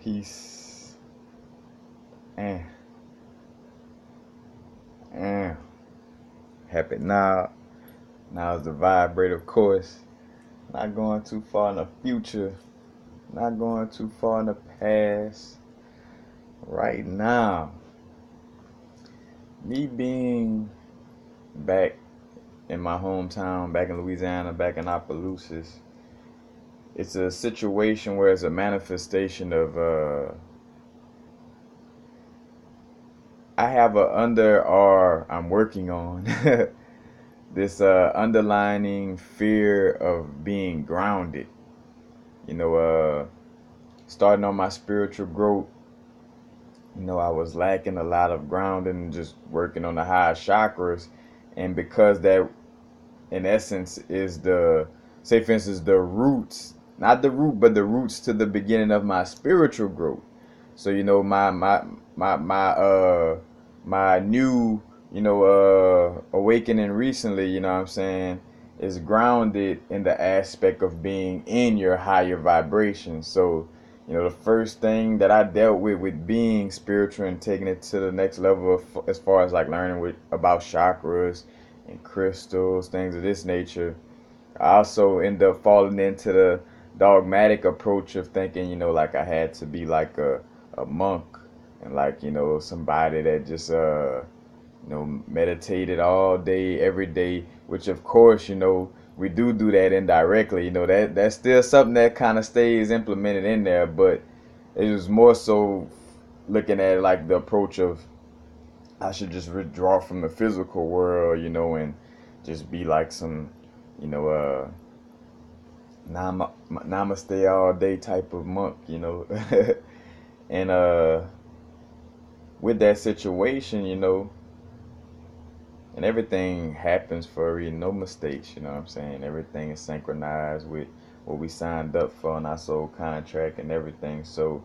Peace. And and happy now. Now is the vibrate, of course. Not going too far in the future. Not going too far in the past. Right now, me being back in my hometown, back in Louisiana, back in Opelousas, it's a situation where it's a manifestation of I have a under or I'm working on this underlining fear of being grounded. You know, starting on my spiritual growth, I was lacking a lot of grounding and just working on the higher chakras. And because that, in essence, is say for instance, the roots, not the root, but the roots to the beginning of my spiritual growth. So, my new, awakening recently, you know what I'm saying, is grounded in the aspect of being in your higher vibration. So, the first thing that I dealt with being spiritual and taking it to the next level as far as like learning about chakras and crystals, things of this nature, I also end up falling into the dogmatic approach of thinking, like I had to be like a monk and like, somebody that just meditated all day, every day, which of course, we do that indirectly. That's still something that kind of stays implemented in there, but it was more so looking at like the approach of I should just withdraw from the physical world, and just be like some, you know, namaste all day type of monk, and with that situation, and everything happens for a reason, no mistakes, you know what I'm saying? Everything is synchronized with what we signed up for in our soul contract and everything. So,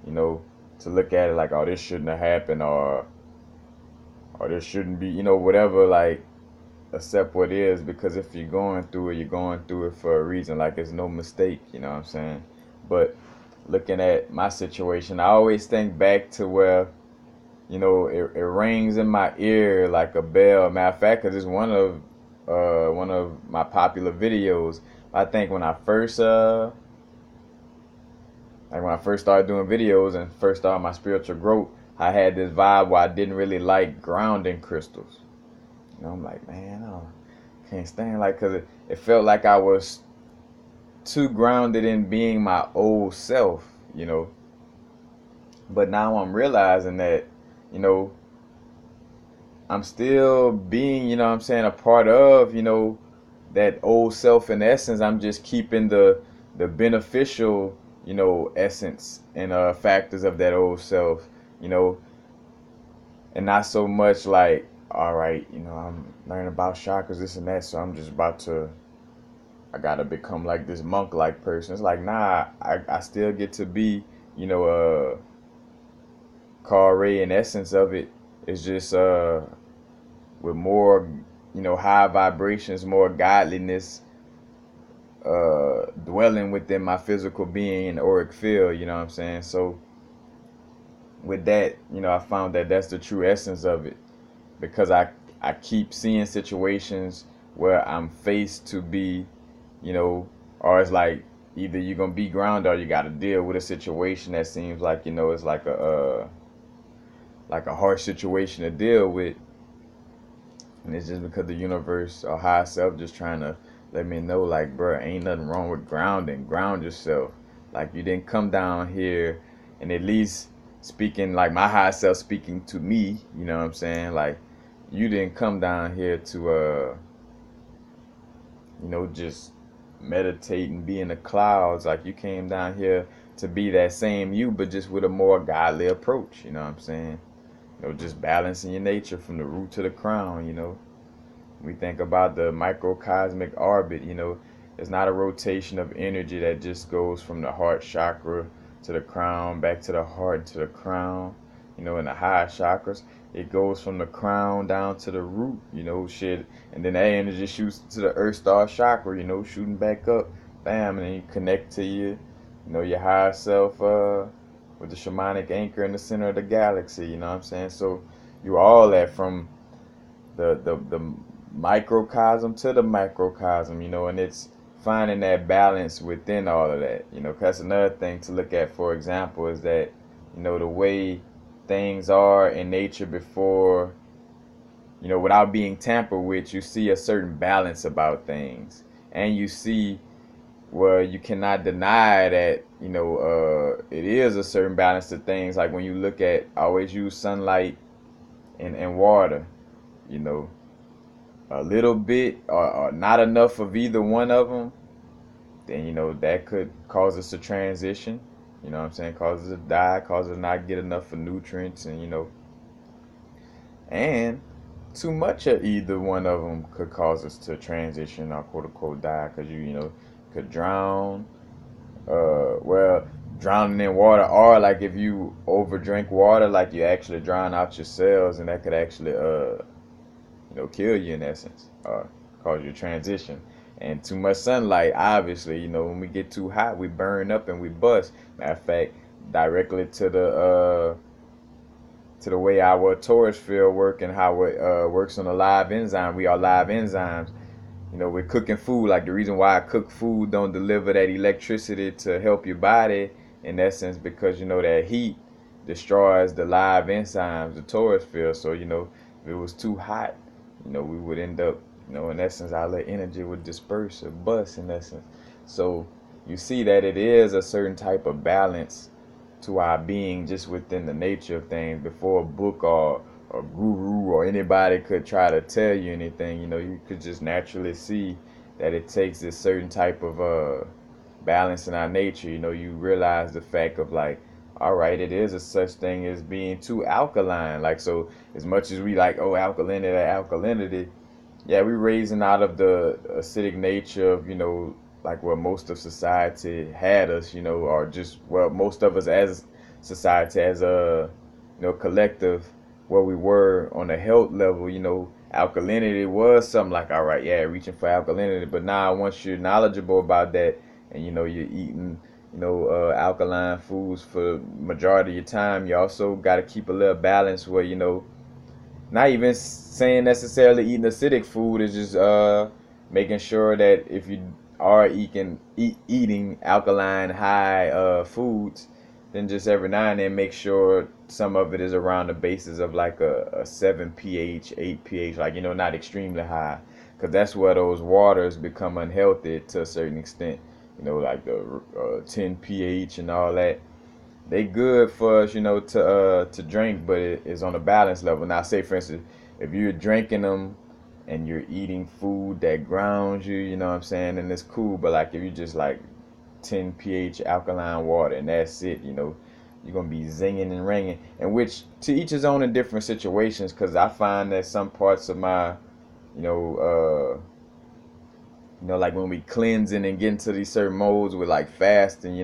to look at it like, oh, this shouldn't have happened, or this shouldn't be, whatever, like, accept what is, because if you're going through it, you're going through it for a reason. Like, it's no mistake, you know what I'm saying? But looking at my situation, I always think back to where, it rings in my ear like a bell. Matter of fact, because it's one of my popular videos. I think when I first started doing videos and first started my spiritual growth, I had this vibe where I didn't really like grounding crystals. I'm like, man, I can't stand, like, because it felt like I was too grounded in being my old self, But now I'm realizing that, you know, I'm still being, what I'm saying, a part of, that old self in essence. I'm just keeping the beneficial, essence and factors of that old self, you know, and not so much like, all right, I'm learning about chakras, this and that, so I'm just I gotta become like this monk-like person. It's like, nah, I still get to be, Carl Ray in essence of it. It's just with more, high vibrations, more godliness, dwelling within my physical being and auric field, you know what I'm saying? So with that, I found that that's the true essence of it, because I keep seeing situations where I'm faced to be, or it's like either you're gonna be grounded or you got to deal with a situation that seems like, it's like a harsh situation to deal with, and it's just because the universe or higher self just trying to let me know, like, bro, ain't nothing wrong with grounding. Ground yourself. Like, you didn't come down here, and at least speaking, like my higher self speaking to me, you know what I'm saying? Like, you didn't come down here to just meditate and be in the clouds. Like, you came down here to be that same you, but just with a more godly approach, you know what I'm saying? Just balancing your nature from the root to the crown, We think about the microcosmic orbit, it's not a rotation of energy that just goes from the heart chakra to the crown, back to the heart, to the crown, in the higher chakras. It goes from the crown down to the root, shit. And then that energy shoots to the earth star chakra, shooting back up, bam, and then you connect to your higher self, with the shamanic anchor in the center of the galaxy. You know what I'm saying? So you all that from the microcosm to the microcosm, and it's finding that balance within all of that. 'Cause that's another thing to look at. For example, is that the way things are in nature before, without being tampered with, you see a certain balance about things, and you see, well, you cannot deny that it is a certain balance to things. Like when you look at, I always use sunlight and water. you know a little bit or not enough of either one of them, then that could cause us to transition. You know what I'm saying? Cause us to die, cause us to not get enough of nutrients, and too much of either one of them could cause us to transition or quote unquote die, because you could drown. Well, drowning in water, or like if you over drink water, like you actually drown out your cells, and that could actually kill you in essence, or cause you transition. And too much sunlight, obviously, when we get too hot, we burn up and we bust. Matter of fact, directly to the way our Taurus field work and how it works on a live enzyme. We are live enzymes. We're cooking food. Like the reason why I cook food don't deliver that electricity to help your body, in essence, because that heat destroys the live enzymes, the Taurus field. So if it was too hot, we would end up, in essence, all that energy would disperse or bust, in essence. So you see that it is a certain type of balance to our being just within the nature of things before a book or a guru or anybody could try to tell you anything. You could just naturally see that it takes this certain type of balance in our nature. You realize the fact of, like, all right, it is a such thing as being too alkaline. Like, so as much as we like, oh, alkalinity, yeah, we're raising out of the acidic nature of, like what most of society had us, or just, well, most of us as society, as a, collective, where we were on a health level, alkalinity was something like, all right, yeah, reaching for alkalinity. But now once you're knowledgeable about that, and you're eating alkaline foods for the majority of your time, you also got to keep a little balance where not even saying necessarily eating acidic food, is just making sure that if you are eating alkaline high foods, then just every now and then make sure some of it is around the basis of like a 7 pH, 8 pH, like not extremely high, because that's where those waters become unhealthy to a certain extent. Like the 10 pH and all that. They good for us, to drink, but it is on a balance level. Now, say for instance, if you're drinking them and you're eating food that grounds you, you know what I'm saying, then it's cool. But like if you just like 10 pH alkaline water and that's it, you're gonna be zinging and ringing. And which to each his own in different situations, because I find that some parts of my, you know, like when we cleansing and get into these certain modes with like fasting,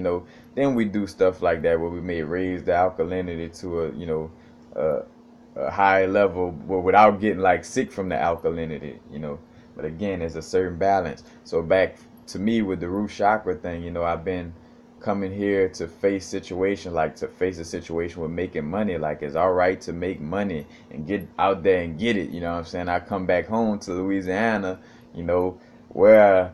then we do stuff like that where we may raise the alkalinity to a high level, but without getting like sick from the alkalinity, But again, there's a certain balance. So back to me with the root chakra thing, I've been coming here to face situations, like to face a situation with making money. Like it's all right to make money and get out there and get it. You know what I'm saying? I come back home to Louisiana, where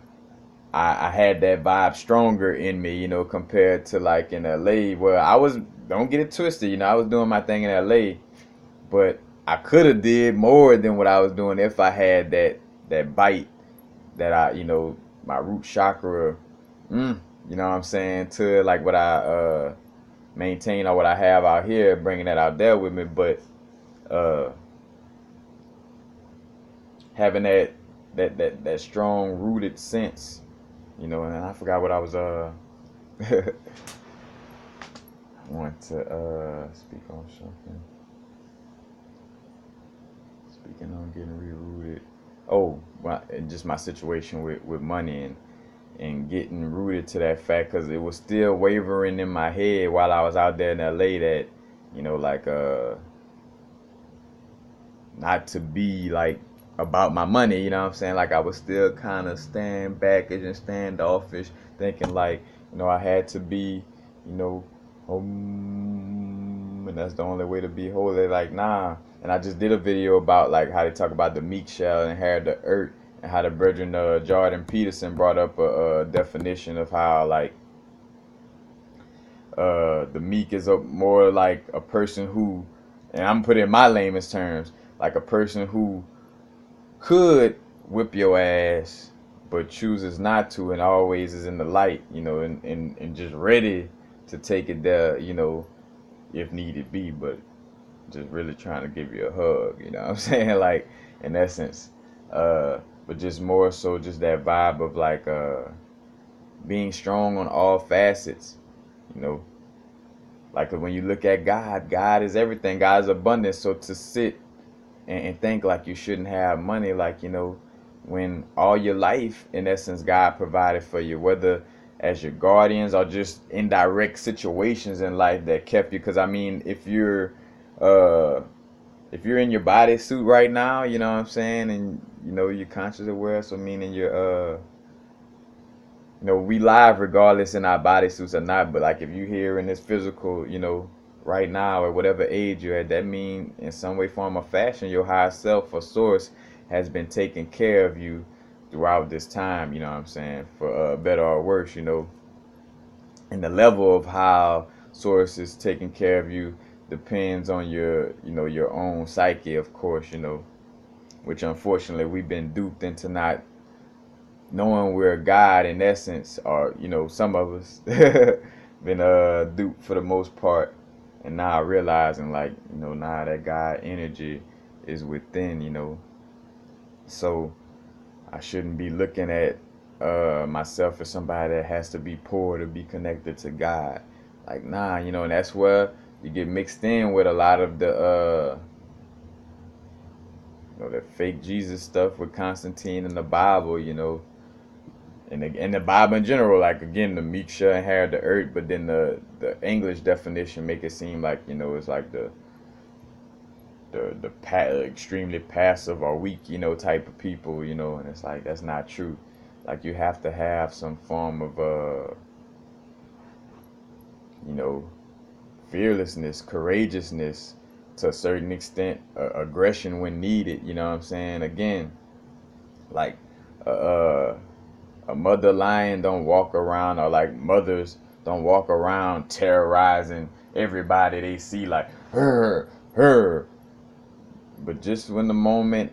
I had that vibe stronger in me, compared to like in LA, where I was, don't get it twisted, I was doing my thing in LA, but I could have did more than what I was doing if I had that bite that my root chakra, what I'm saying, to like what I maintain or what I have out here, bringing that out there with me. But having that strong rooted sense, and I forgot what I was I want to speak on something. Speaking on getting rooted. Oh, and just my situation with money and getting rooted to that fact, because it was still wavering in my head while I was out there in LA that, like not to be like about my money, what I'm saying? Like I was still kind of stand back and standoffish, thinking like, I had to be, and that's the only way to be holy. Like, nah. And I just did a video about like how they talk about the meek shall inherit the earth, and how the brethren Jordan Peterson brought up a definition of how like the meek is a more like a person who, and I'm putting it in my lamest terms, like a person who could whip your ass but chooses not to, and always is in the light, and just ready to take it there, if needed be, but just really trying to give you a hug, you know what I'm saying? Like, in essence. But just more so just that vibe of like being strong on all facets, you know. Like when you look at God, God is everything. God is abundance. So to sit and think like you shouldn't have money, like, when all your life, in essence, God provided for you, whether as your guardians or just indirect situations in life that kept you. Because I mean, uh, if you're in your bodysuit right now, you know what I'm saying, and you're conscious aware, so meaning you're we live regardless in our bodysuits or not. But like if you here in this physical, right now or whatever age you're at, that mean in some way, form, or fashion, your higher self or source has been taking care of you throughout this time. You know what I'm saying, for better or worse. And the level of how source is taking care of you depends on your own psyche, of course. Which unfortunately we've been duped into not knowing we're God in essence, or some of us been duped for the most part, and now realizing like now that God energy is within, so I shouldn't be looking at myself as somebody that has to be poor to be connected to God. Like, nah, and that's where you get mixed in with a lot of the the fake Jesus stuff with Constantine and the Bible, and the Bible in general, like again, the meek shall inherit the earth, but then the English definition make it seem like it's like extremely passive or weak, type of people, and it's like that's not true. Like you have to have some form of you know, fearlessness, courageousness, to a certain extent, aggression when needed. You know what I'm saying? Again, like uh, a mother lion don't walk around, or like mothers don't walk around terrorizing everybody they see, like her. But just when the moment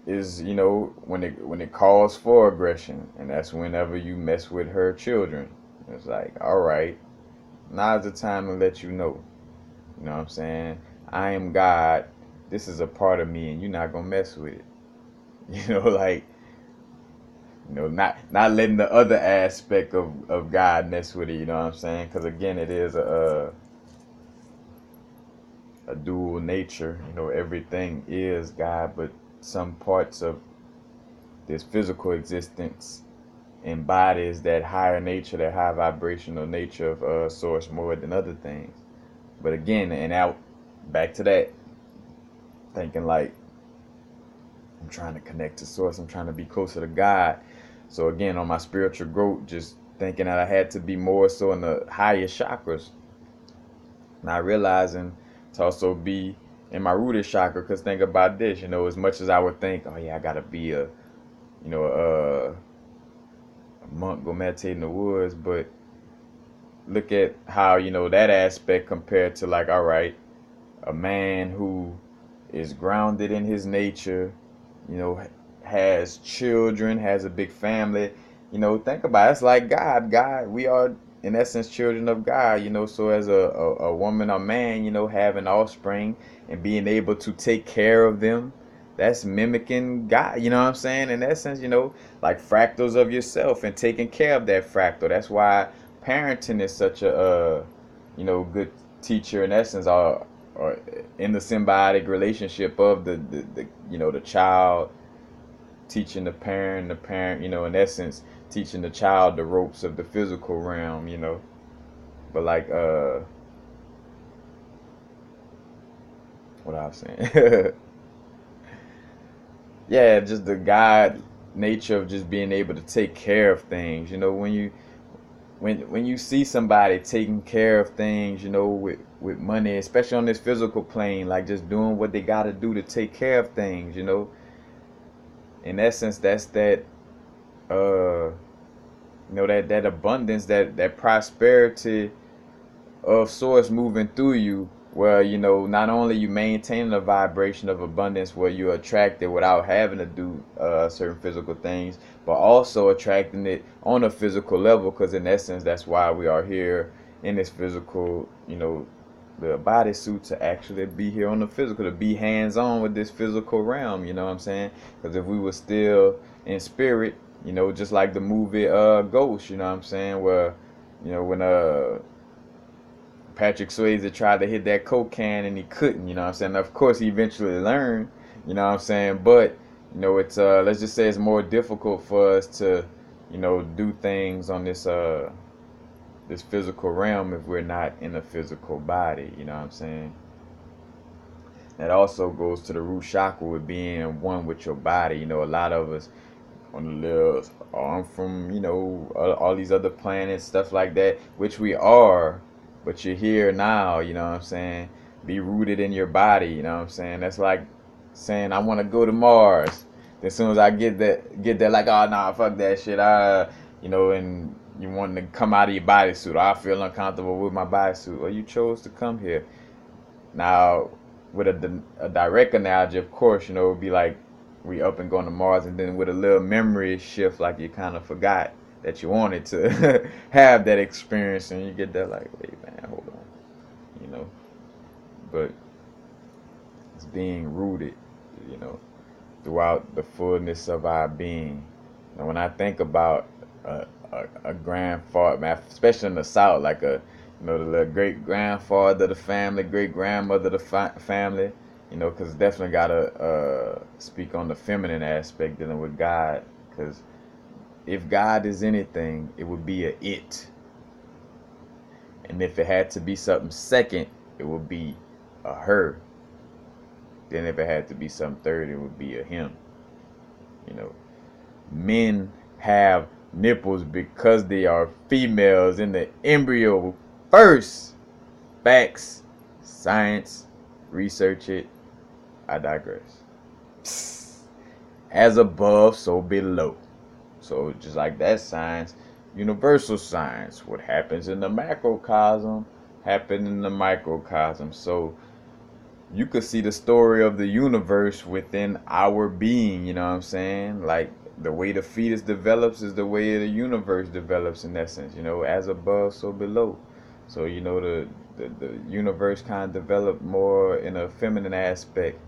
is, when it calls for aggression, and that's whenever you mess with her children. It's like, all right, now's the time to let you know. You know what I'm saying? I am God. This is a part of me, and you're not gonna mess with it. Like, not letting the other aspect of God mess with it. You know what I'm saying? Because again, it is a dual nature. Everything is God, but some parts of this physical existence embodies that higher nature, that high vibrational nature of source more than other things. But again, and out back to that, thinking like I'm trying to connect to source, I'm trying to be closer to God. So again, on my spiritual growth, just thinking that I had to be more so in the higher chakras, not realizing to also be in my rooted chakra. Because think about this, as much as I would think, oh yeah, I gotta be a monk, go meditate in the woods, but look at how that aspect compared to like, all right, a man who is grounded in his nature, you know has children, has a big family. Think about it, it's like God, we are in essence children of God. So as a woman or man, having offspring and being able to take care of them, that's mimicking God. You know what I'm saying? In essence, like fractals of yourself and taking care of that fractal. That's why parenting is such a good teacher in essence, or in the symbiotic relationship of the child teaching the parent, in essence teaching the child the ropes of the physical realm. But like what I was saying, yeah, just the God nature of just being able to take care of things. when you see somebody taking care of things, with money, especially on this physical plane, like just doing what they got to do to take care of things, in essence, that's that, that abundance, that prosperity of source moving through you, where not only you maintaining a vibration of abundance where you're attracted without having to do certain physical things, but also attracting it on a physical level, because in essence that's why we are here in this physical, the bodysuit, to actually be here on the physical, to be hands-on with this physical realm, you know what I'm saying? Because if we were still in spirit, just like the movie Ghost, you know what I'm saying, where when Patrick Swayze tried to hit that coke can and he couldn't, you know what I'm saying? Of course, he eventually learned, you know what I'm saying? But, it's, let's just say it's more difficult for us to, do things on this physical realm if we're not in a physical body, you know what I'm saying? That also goes to the root chakra with being one with your body. A lot of us on the list, I'm from, all these other planets, stuff like that, which we are, but you're here now, you know what I'm saying? Be rooted in your body, you know what I'm saying? That's like saying I want to go to Mars. As soon as I get there, like, oh nah, fuck that shit. And you want to come out of your bodysuit. I feel uncomfortable with my bodysuit. Well, you chose to come here. Now, with a direct analogy, of course, it would be like we up and going to Mars, and then with a little memory shift, like you kind of forgot that you wanted to have that experience, and you get there like, wait, man, hold on, But it's being rooted, throughout the fullness of our being. And when I think about a grandfather, man, especially in the South, like the great grandfather of the family, great grandmother of the family, because definitely gotta speak on the feminine aspect dealing with God, because if God is anything, it would be a it, and if it had to be something second, it would be a her. Then if it had to be something third, it would be a him. Men have nipples because they are females in the embryo first. Facts, science, research it. I digress. As above, so below. So just like that science, universal science, what happens in the macrocosm happened in the microcosm. So you could see the story of the universe within our being, you know what I'm saying? Like the way the fetus develops is the way the universe develops in essence, as above, so below. So, the universe kind of developed more in a feminine aspect,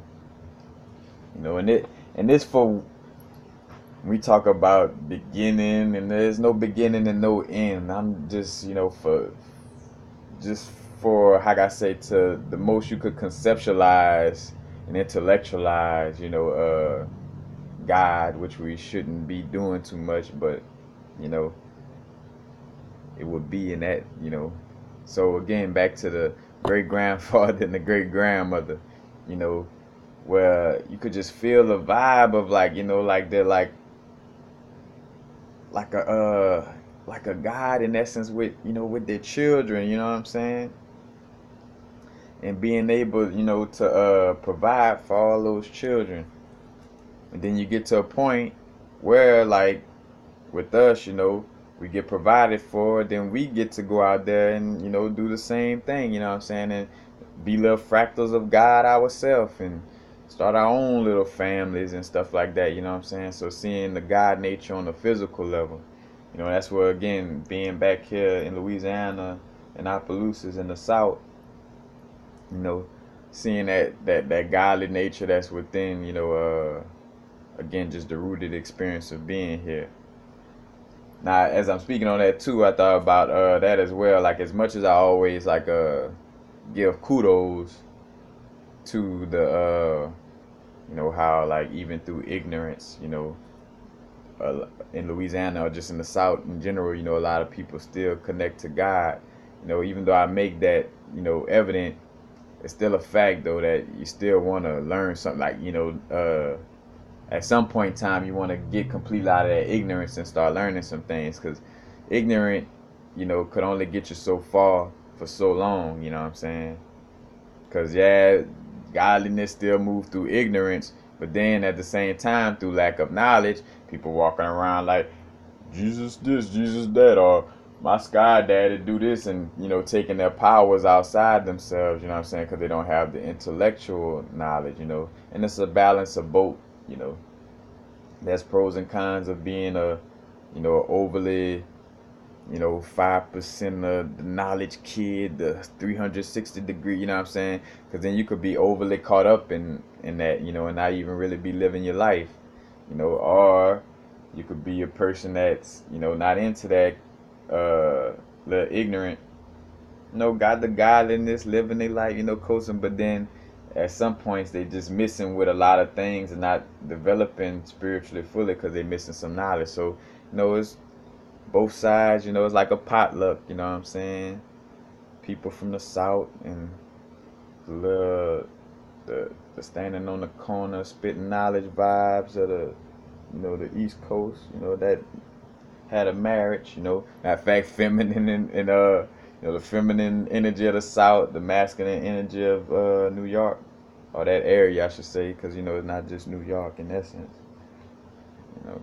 and this for, we talk about beginning, and there's no beginning and no end. I'm just, for how I say, to the most you could conceptualize and intellectualize, God, which we shouldn't be doing too much, but it would be in that, So again, back to the great grandfather and the great grandmother, where you could just feel the vibe of like, like they're like a God in essence with, with their children, you know what I'm saying? And being able, to provide for all those children. And then you get to a point where, like, with us, we get provided for, then we get to go out there and, do the same thing, you know what I'm saying? And be little fractals of God ourselves and start our own little families and stuff like that, you know what I'm saying? So seeing the God nature on the physical level, that's where, again, being back here in Louisiana and Opelousas in the South, seeing that godly nature that's within, again, just the rooted experience of being here. Now, as I'm speaking on that too, I thought about that as well. Like, as much as I always give kudos to the how, like, even through ignorance, in Louisiana or just in the South in general, a lot of people still connect to God. Even though I make that evident, it's still a fact though that you still want to learn something. Like, at some point in time, you want to get completely out of that ignorance and start learning some things, because ignorant could only get you so far for so long, you know what I'm saying? Because, yeah, godliness still moves through ignorance, but then at the same time, through lack of knowledge, people walking around like, Jesus this, Jesus that, or my sky daddy do this, and, taking their powers outside themselves, you know what I'm saying? Because they don't have the intellectual knowledge, and it's a balance of both, you know. There's pros and cons of being overly 5% of the knowledge kid, the 360-degree, you know what I'm saying? Because then you could be overly caught up in that, and not even really be living your life, or you could be a person that's, not into that, little ignorant, got the godliness, living their life, coasting, but then at some points they just missing with a lot of things and not developing spiritually fully because they missing some knowledge. So, it's both sides, it's like a potluck, you know what I'm saying? People from the south and the standing on the corner spitting knowledge vibes of the East Coast, that had a marriage, matter of fact, feminine and the feminine energy of the south, the masculine energy of New York, or that area I should say, because it's not just New York in essence, you know.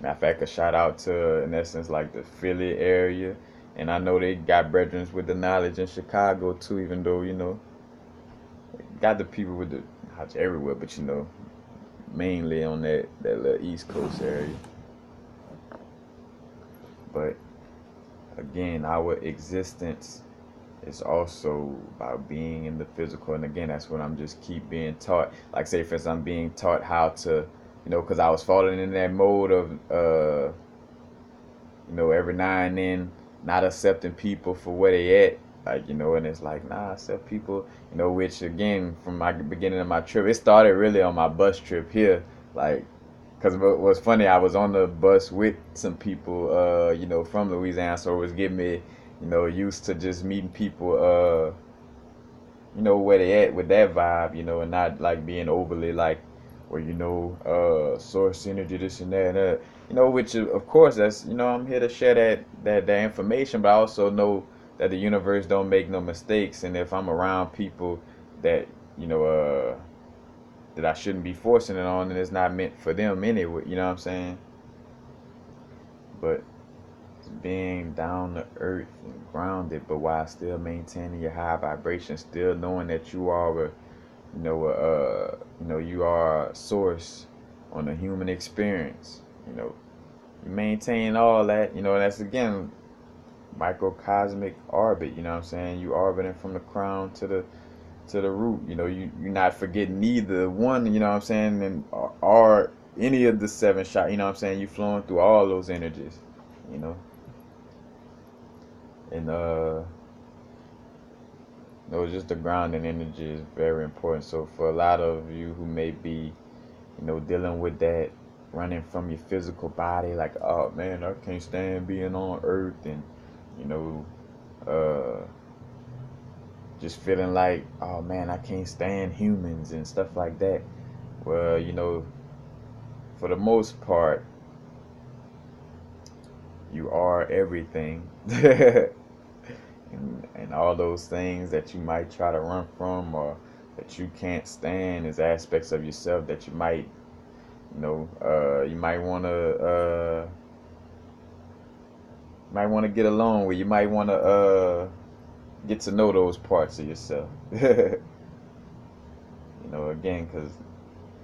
Matter of fact, a shout out to, in essence, like the Philly area. And I know they got brethren with the knowledge in Chicago too, even though, got the people with the knowledge everywhere, but, mainly on that little East Coast area. But again, our existence is also about being in the physical. And again, that's what I'm just keep being taught. Like, say, for instance, I'm being taught how to, because I was falling in that mode of, every now and then not accepting people for where they at. Like, and it's like, nah, accept people, which again, from my beginning of my trip, it started really on my bus trip here. Like, because what was funny, I was on the bus with some people, from Louisiana, so it was getting me, used to just meeting people, where they at with that vibe, and not like being overly like, well, source energy, this and that, and that. Which of course that's, I'm here to share that information, but I also know that the universe don't make no mistakes, and if I'm around people that, that I shouldn't be forcing it on, and it's not meant for them anyway, you know what I'm saying? But being down to earth and grounded, but while still maintaining your high vibration, still knowing that you are you are a source on the human experience. You maintain all that. That's again microcosmic orbit. You know what I'm saying? You orbiting from the crown to the root. You're not forgetting neither one. You know what I'm saying? And or any of the seven shot. You know what I'm saying? You flowing through all those energies. And just the grounding energy is very important. So for a lot of you who may be, dealing with that, running from your physical body, like, oh man, I can't stand being on Earth, and just feeling like, oh man, I can't stand humans and stuff like that. Well, for the most part, you are everything. And all those things that you might try to run from or that you can't stand is aspects of yourself that you might, you might want to get along with. You might want to get to know those parts of yourself. Again, because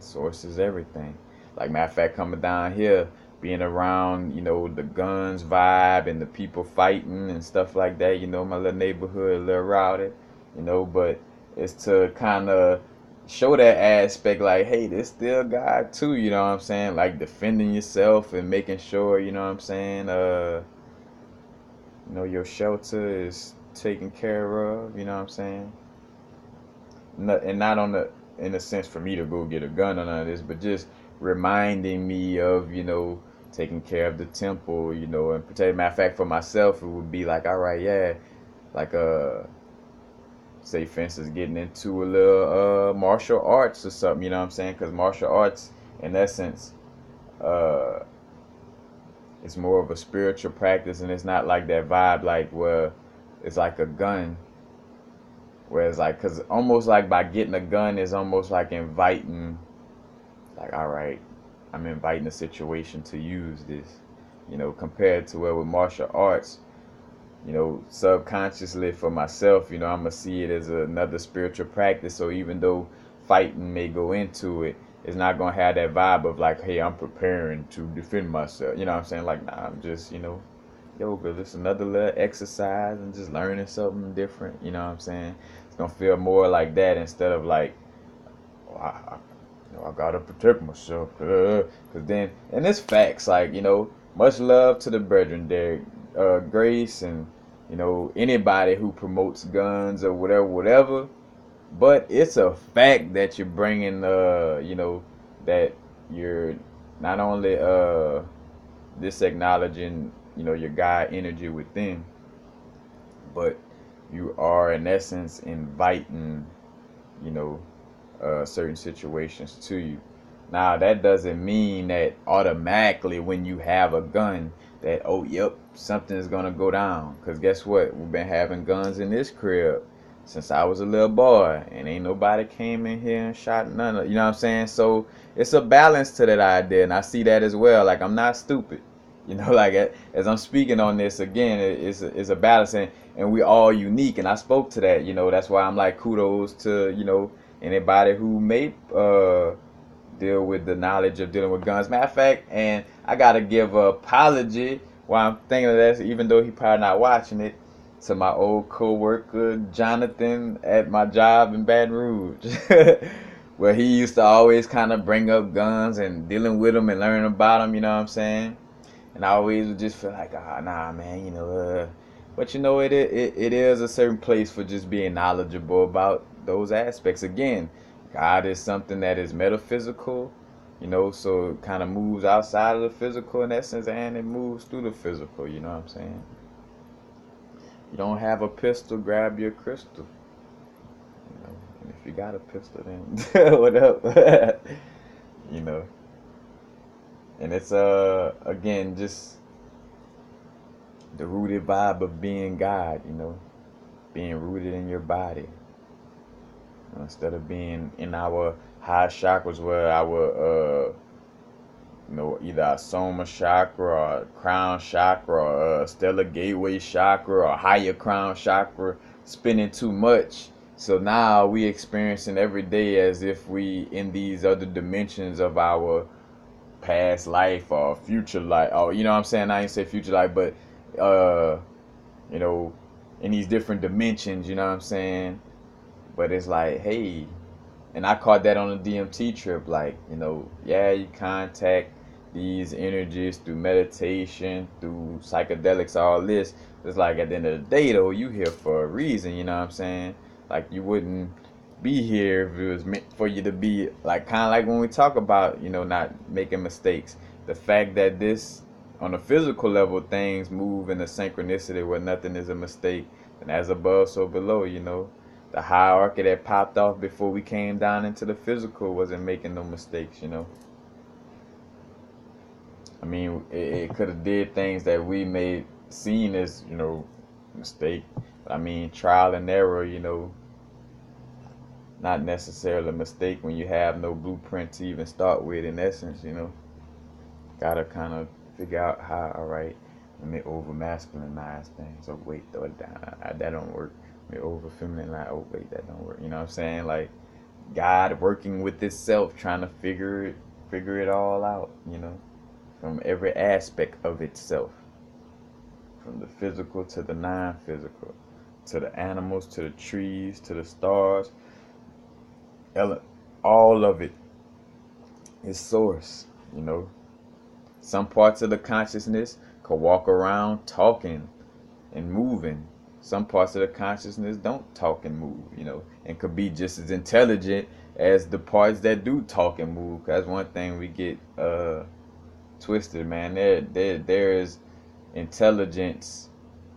source is everything. Like, matter of fact, coming down here, being around, the guns vibe and the people fighting and stuff like that, my little neighborhood a little rowdy, but it's to kind of show that aspect, like, hey, there's still God too, you know what I'm saying? Like, defending yourself and making sure, you know what I'm saying, your shelter is taken care of, you know what I'm saying? And not in a sense for me to go get a gun or none of this, but just reminding me of, taking care of the temple, and protecting. Matter of fact, for myself, it would be like, all right, yeah, like, say, for instance, getting into a little martial arts or something, you know what I'm saying? Because martial arts, in essence, It's more of a spiritual practice, and it's not like that vibe like where it's like a gun. Whereas like, cause almost like by getting a gun is almost like inviting, like, all right, I'm inviting a situation to use this, compared to where with martial arts, subconsciously for myself, I'm gonna see it as another spiritual practice. So even though fighting may go into it, it's not gonna have that vibe of like, hey, I'm preparing to defend myself. You know what I'm saying? Like, nah, I'm just, yoga. Just another little exercise and just learning something different. You know what I'm saying? It's gonna feel more like that instead of like, oh, I gotta protect myself. Cause then, and it's facts. Like, much love to the brethren there, Grace, and anybody who promotes guns or whatever. But it's a fact that you're bringing, that you're not only this acknowledging, your God energy within, but you are in essence inviting, you know, certain situations to you. Now that doesn't mean that automatically when you have a gun that, oh yep, something's gonna go down. Cause guess what? We've been having guns in this crib since I was a little boy, and ain't nobody came in here and shot none of, you know what I'm saying? So it's a balance to that idea, and I see that as well. Like, I'm not stupid, like as I'm speaking on this again, it's a balance, and we all unique, and I spoke to that. That's why I'm like, kudos to anybody who may deal with the knowledge of dealing with guns. Matter of fact, and I gotta give an apology while I'm thinking of that, even though he probably not watching it, to my old co-worker Jonathan at my job in Baton Rouge, where he used to always kind of bring up guns and dealing with them and learning about them. You know what I'm saying? And I always would just feel like, nah, man, but it is a certain place for just being knowledgeable about those aspects. Again, God is something that is metaphysical, so it kind of moves outside of the physical in essence, and it moves through the physical. You know what I'm saying? You don't have a pistol, grab your crystal. And if you got a pistol, then what up? you know. And it's again just the rooted vibe of being God, being rooted in your body. Instead of being in our high chakras where our either a soma chakra or crown chakra or stellar gateway chakra or higher crown chakra spinning too much. So now we experiencing every day as if we in these other dimensions of our past life or future life. Oh, you know what I'm saying? I ain't say future life, but in these different dimensions, you know what I'm saying? But it's like, hey, and I caught that on a DMT trip, like, yeah, you contact these energies through meditation, through psychedelics, all this. It's like at the end of the day, though, you here for a reason, you know what I'm saying? Like, you wouldn't be here if it was meant for you to be, like, kind of like when we talk about, not making mistakes. The fact that this, on a physical level, things move in a synchronicity where nothing is a mistake. And as above, so below, the hierarchy that popped off before we came down into the physical wasn't making no mistakes, I mean, it could have did things that we may seen as, mistake. But I mean, trial and error, not necessarily a mistake when you have no blueprint to even start with, in essence, Gotta kind of figure out how, all right, let me over masculinize things. Oh, wait, throw it down. That don't work. Let me over femininize. Oh, wait, that don't work. You know what I'm saying? Like, God working with itself, trying to figure it all out, from every aspect of itself, from the physical to the non-physical, to the animals, to the trees, to the stars. All of it is source, Some parts of the consciousness could walk around talking and moving. Some parts of the consciousness don't talk and move, and could be just as intelligent as the parts that do talk and move. That's one thing we get twisted, man. There is intelligence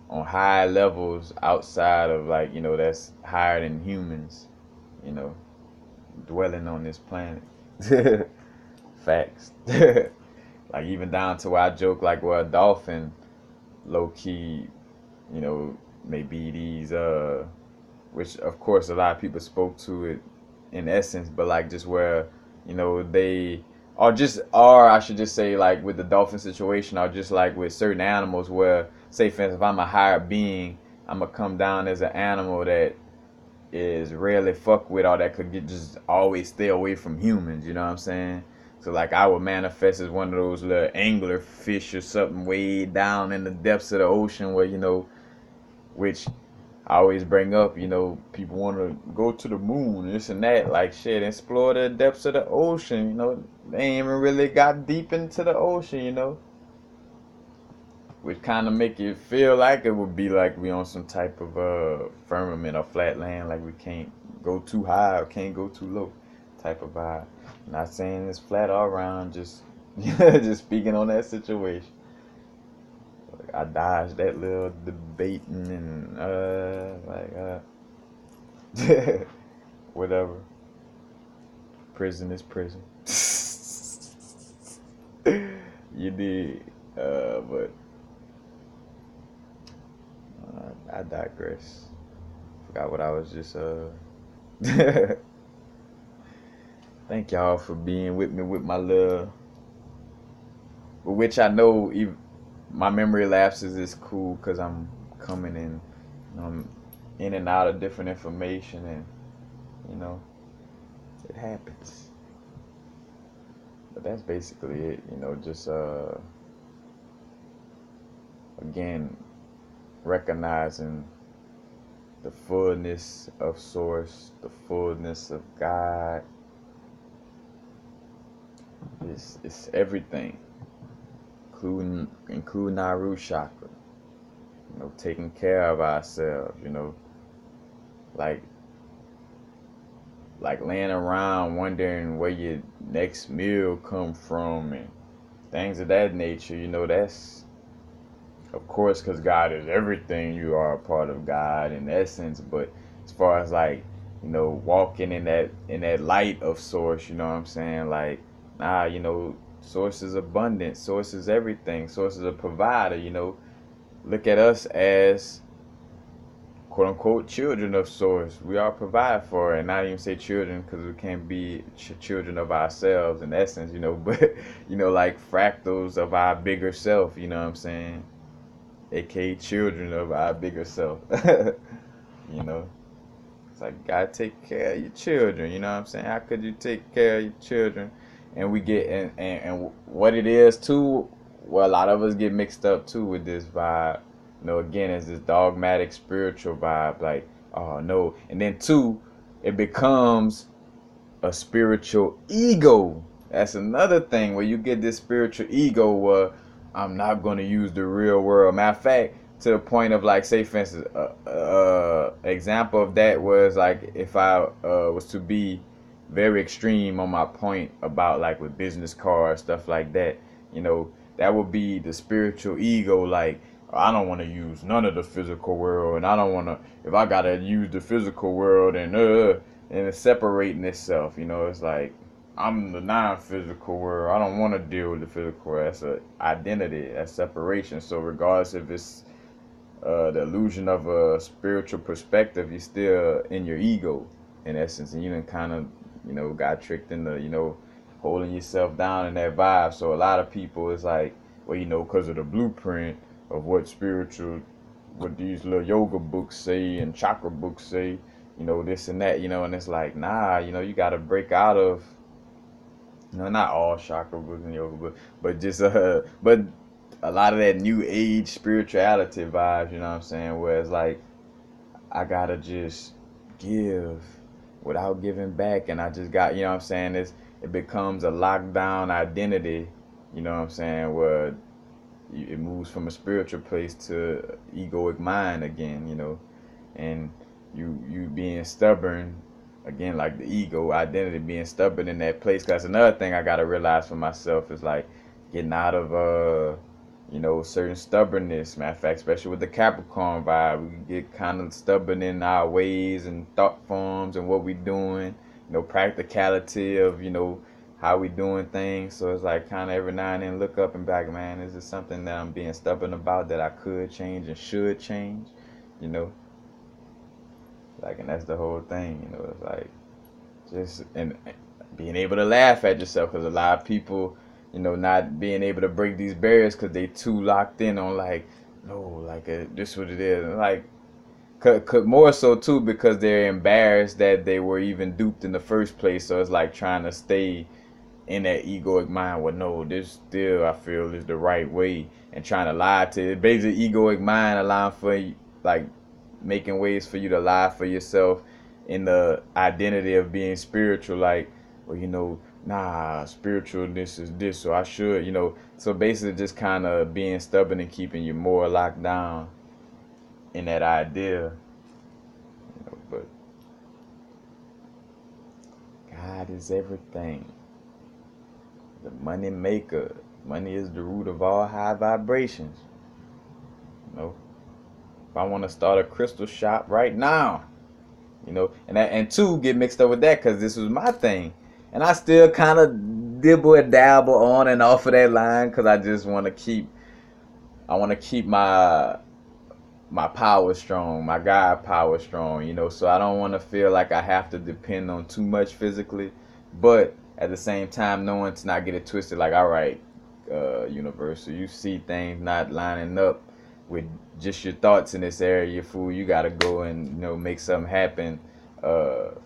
on high levels outside of, like, that's higher than humans, dwelling on this planet. Facts. Like even down to where I joke like where a dolphin low key, you know, may be these which of course a lot of people spoke to it in essence, but like just where, you know, they or I should just say like with the dolphin situation or just like with certain animals where say for instance if I'm a higher being, I'm gonna come down as an animal that is rarely fucked with or that could get just always stay away from humans, you know what I'm saying? So like I would manifest as one of those little angler fish or something way down in the depths of the ocean where, you know, which I always bring up, you know, people want to go to the moon, this and that, like shit, explore the depths of the ocean, you know, they ain't even really got deep into the ocean, you know, which kind of make it feel like it would be like we on some type of firmament or flat land, like we can't go too high or can't go too low, type of vibe. Not saying it's flat all around, just just speaking on that situation. I dodged that little debating and whatever. Prison is prison. You did, but I digress. Forgot what I was just Thank y'all for being with me with my little, which I know even my memory lapses is cool because I'm coming in and out of different information and you know it happens. But that's basically it. You know, just again recognizing the fullness of Source, the fullness of God. It's everything, including our root chakra. You know, taking care of ourselves. You know, like laying around wondering where your next meal come from and things of that nature. You know, that's of course because God is everything. You are a part of God in essence, but as far as like, you know, walking in that light of Source, you know what I'm saying? Like, nah, you know, Source is abundant. Source is everything. Source is a provider. You know, look at us as quote unquote children of Source. We are provided for, and not even say children because we can't be children of ourselves in essence, you know, but you know, like fractals of our bigger self. You know what I'm saying? AKA children of our bigger self. You know, it's like gotta take care of your children. You know what I'm saying? How could you take care of your children? And we get and what it is too. Well, a lot of us get mixed up too with this vibe. You know, again, it's this dogmatic spiritual vibe. Like, oh no, and then two, it becomes a spiritual ego. That's another thing where you get this spiritual ego where I'm not going to use the real world. Matter of fact, to the point of like, say for instance, example of that was like if I was to be very extreme on my point about like with business cards, stuff like that, you know, that would be the spiritual ego. Like, I don't want to use none of the physical world, and I don't want to, if I got to use the physical world and it's separating itself, you know, it's like I'm the non-physical world. I don't want to deal with the physical world. That's a identity. That's separation. So regardless if it's the illusion of a spiritual perspective, you're still in your ego, in essence, and you done kind of, you know, got tricked into, you know, holding yourself down in that vibe. So a lot of people is like, well, you know, because of the blueprint of what spiritual, what these little yoga books say and chakra books say, you know, this and that, you know, and it's like, nah, you know, you got to break out of, you know, not all chakra books and yoga books, but just but a lot of that new age spirituality vibes, you know what I'm saying? Where it's like I gotta just give without giving back, and I just got, you know what I'm saying? It becomes a lockdown identity, you know what I'm saying? Where it moves from a spiritual place to egoic mind again, you know, and you being stubborn again, like the ego identity being stubborn in that place. Cause another thing I gotta realize for myself is like getting out of you know, certain stubbornness. Matter of fact, especially with the Capricorn vibe, we get kind of stubborn in our ways and thought forms and what we doing. You know, practicality of, you know, how we doing things. So it's like kind of every now and then look up and back, man, is this something that I'm being stubborn about that I could change and should change? You know, like, and that's the whole thing. You know, it's like just and being able to laugh at yourself, because a lot of people, you know, not being able to break these barriers because they too locked in on like, no, like this what it is, and like could more so too because they're embarrassed that they were even duped in the first place. So it's like trying to stay in that egoic mind, well, no, this still I feel is the right way, and trying to lie to it. Basically, egoic mind allowing for like making ways for you to lie for yourself in the identity of being spiritual. Like, well, you know, nah, spiritualness is this, so I should, you know. So basically, just kind of being stubborn and keeping you more locked down in that idea. You know, but God is everything. The money maker. Money is the root of all high vibrations. You know, if I want to start a crystal shop right now, you know, and two, get mixed up with that because this was my thing, and I still kind of dibble and dabble on and off of that line because I just want to keep, my power strong, my God power strong, you know. So I don't want to feel like I have to depend on too much physically, but at the same time, knowing to not get it twisted. Like, all right, universe, so you see things not lining up with just your thoughts in this area, fool. You gotta go and, you know, make something happen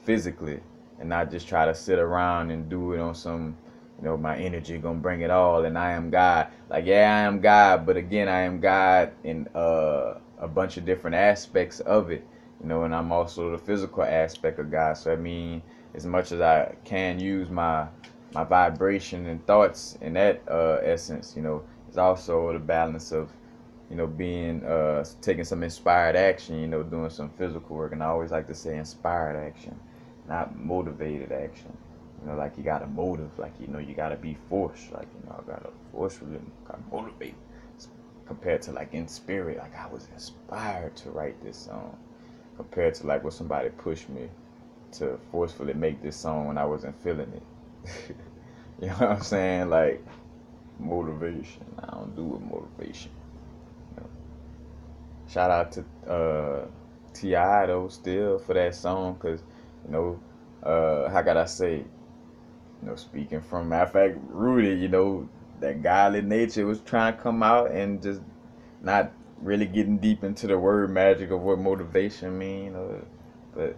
physically, and not just try to sit around and do it on some, you know, my energy gonna bring it all, and I am God. Like, yeah, I am God, but again, I am God in a bunch of different aspects of it, you know, and I'm also the physical aspect of God. So I mean, as much as I can use my vibration and thoughts in that essence, you know, it's also the balance of, you know, being taking some inspired action, you know, doing some physical work. And I always like to say inspired action, not motivated action. You know, like you got a motive, like, you know, you got to be forced, like, you know, I got to forcefully motivate, compared to like in spirit, like I was inspired to write this song, compared to like what somebody pushed me to forcefully make this song when I wasn't feeling it. You know what I'm saying? Like, motivation, I don't do with motivation. You know? Shout out to T.I. though, still, for that song, because, you know, how could I say, you know, speaking from, matter of fact, rooted, you know, that godly nature was trying to come out, and just not really getting deep into the word magic of what motivation mean, but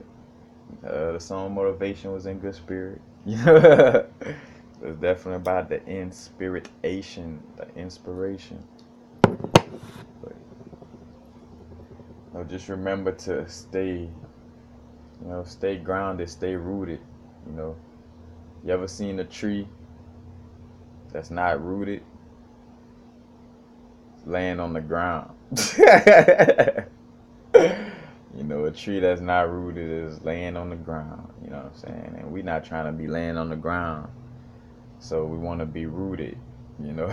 the song motivation was in good spirit. It's definitely about the inspiration, the inspiration. But, you know, just remember to stay, you know, stay grounded, stay rooted. You know, you ever seen a tree that's not rooted laying on the ground? You know, a tree that's not rooted is laying on the ground. You know what I'm saying? And we not trying to be laying on the ground, so we want to be rooted. You know,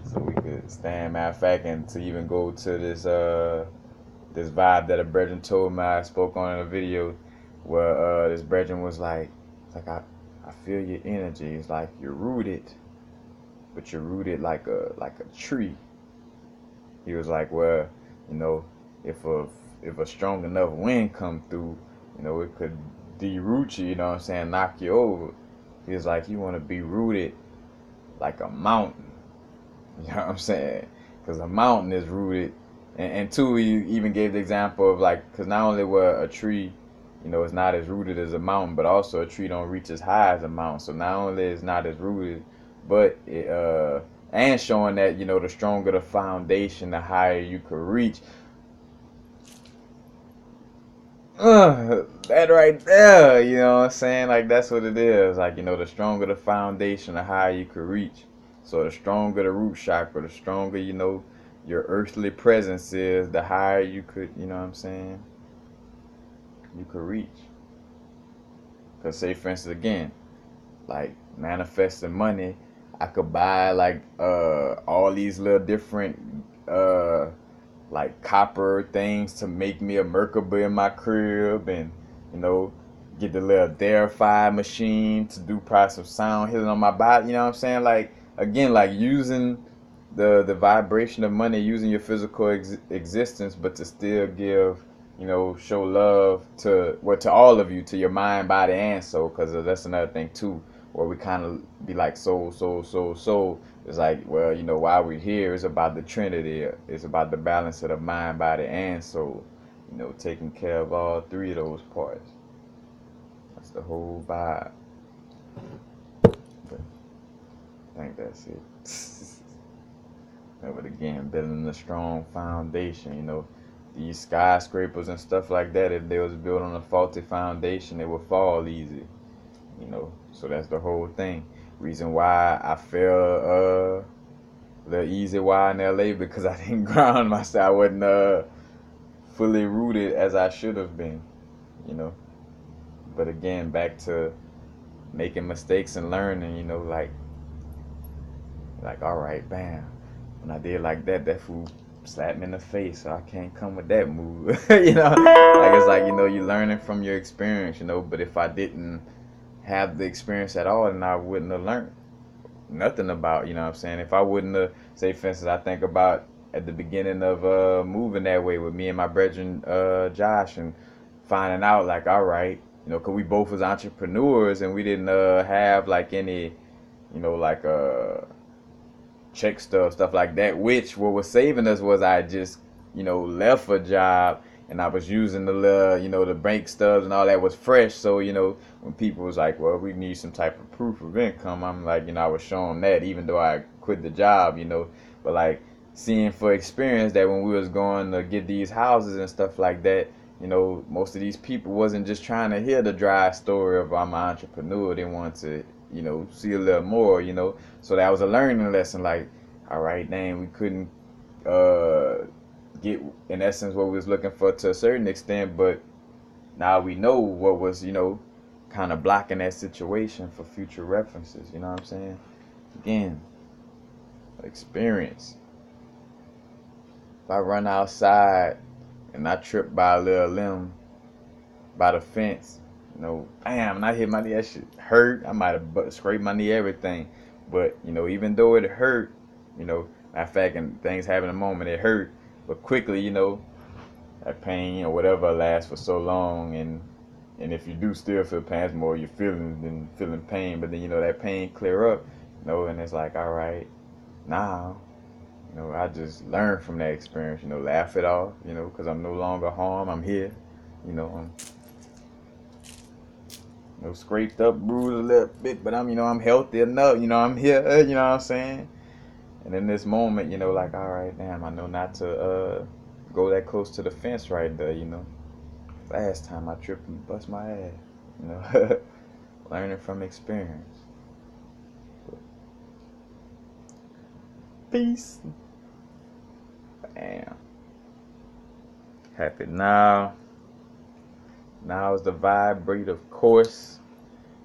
so we could stand. Matter of fact, and to even go to this vibe that a brethren told me, I spoke on in a video, where this brethren was like, it's like I feel your energy. It's like you're rooted, but you're rooted like a tree. He was like, well, you know, if a strong enough wind come through, you know, it could deroot you. You know what I'm saying? Knock you over. He was like, you want to be rooted like a mountain. You know what I'm saying? Because a mountain is rooted. And two, he even gave the example of like, because not only were a tree, you know, it's not as rooted as a mountain, but also a tree don't reach as high as a mountain. So not only is not as rooted, but it, and showing that, you know, the stronger the foundation, the higher you could reach. That right there, you know what I'm saying? Like, that's what it is. Like, you know, the stronger the foundation, the higher you could reach. So the stronger the root chakra, the stronger, you know, your earthly presence is, the higher you could, you know what I'm saying, you could reach. Because say, for instance, again, like manifesting money, I could buy like all these little different like copper things to make me a Merkaba in my crib, and, you know, get the little Therify machine to do probably some sound healing on my body. You know what I'm saying? Like again, like using the vibration of money, using your physical existence, but to still give, show love to all of you, to your mind, body, and soul. Because that's another thing too, where we kind of be like soul, soul, soul, soul. It's like, well, why we're here is about the Trinity. It's about the balance of the mind, body, and soul. Taking care of all three of those parts. That's the whole vibe. But I think that's it. But again, building a strong foundation. These skyscrapers and stuff like that, if they was built on a faulty foundation, they would fall easy. So that's the whole thing. Reason why I fell the easy why in LA, because I didn't ground myself. I wasn't fully rooted as I should have been. But again, back to making mistakes and learning. Like all right, bam. When I did like that, that fool slapped me in the face, so I can't come with that move. Like it's like you learning from your experience. But if I didn't have the experience at all, then I wouldn't have learned nothing about. What I'm saying? If I wouldn't have, say for instance, I think about at the beginning of moving that way with me and my brethren Josh, and finding out like, all right, cause we both was entrepreneurs and we didn't have like any, like check stuff like that, which what was saving us was I just left a job and I was using the little the bank stubs and all that was fresh. So when people was like, well, we need some type of proof of income, I'm like, I was showing that even though I quit the job. But like seeing for experience that when we was going to get these houses and stuff like that, most of these people wasn't just trying to hear the dry story of I'm an entrepreneur. They want to see a little more. So that was a learning lesson. Like, all right, dang, we couldn't get in essence what we was looking for to a certain extent, but now we know what was kind of blocking that situation for future references. You know what I'm saying? Again, experience. If I run outside and I trip by a little limb by the fence, bam, and I hit my knee, that shit hurt. I might have scraped my knee, everything. But, even though it hurt, matter of fact, and things happen in a moment, it hurt. But quickly, that pain or whatever lasts for so long. And if you do still feel pain, it's more you're feeling pain. But then, that pain clear up, and it's like, all right, now, I just learned from that experience, laugh it off, because I'm no longer harmed. I'm here, I'm scraped up, bruised a little bit, but I'm healthy enough, I'm here, you know what I'm saying? And in this moment, like, all right, damn, I know not to go that close to the fence right there, Last time I tripped and bust my ass, learning from experience. Peace. Bam. Happy now. Now is the vibrate, of course.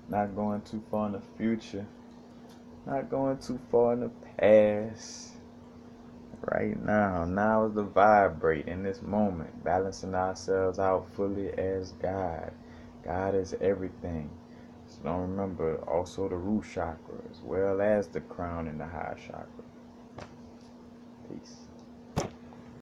Not going too far in the future. Not going too far in the past. Right now. Now is the vibrate in this moment. Balancing ourselves out fully as God. God is everything. So don't remember also the root chakra as well as the crown and the high chakra. Peace.